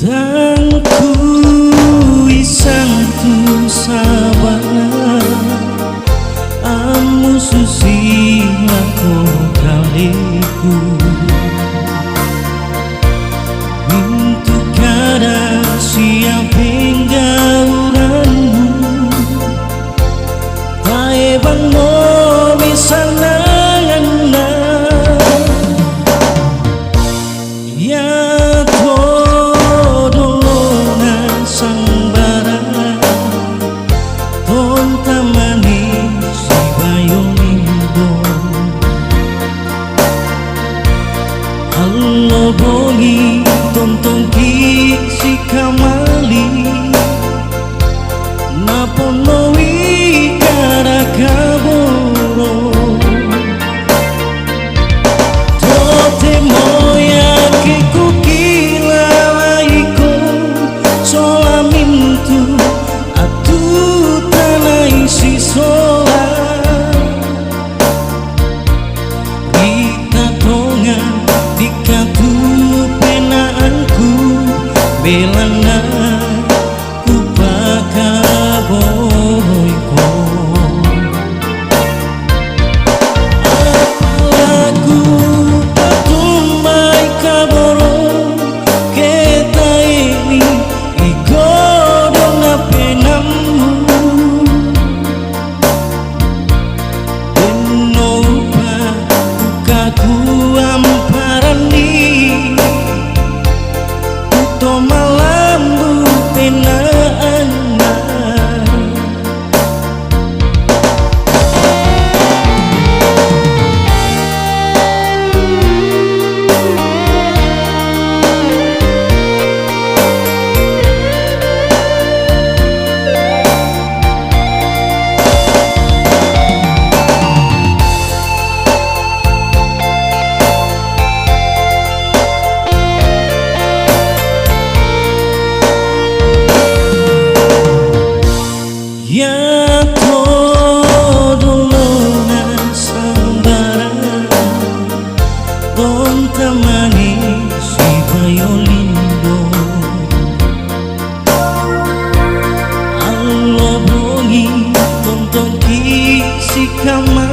Tangku isang tu sabana amu susi lako kaliku Mintu kada siap hingga uranmu Tae bang mo bisa nangana Ya bongi tontong ki si kamali naponowi kara kaboro tote moya ke kukila laiko solamintu atu tanai si sola Rita tonga dikatu penaanku belana ku pakaboyko Apalaku patumai kaboro kita ini igodona penamu Denopa ukaku amparani Uto malambu penaana Ya todolona sambara Don tamani si violindo Allo bongi tontong ki si kamali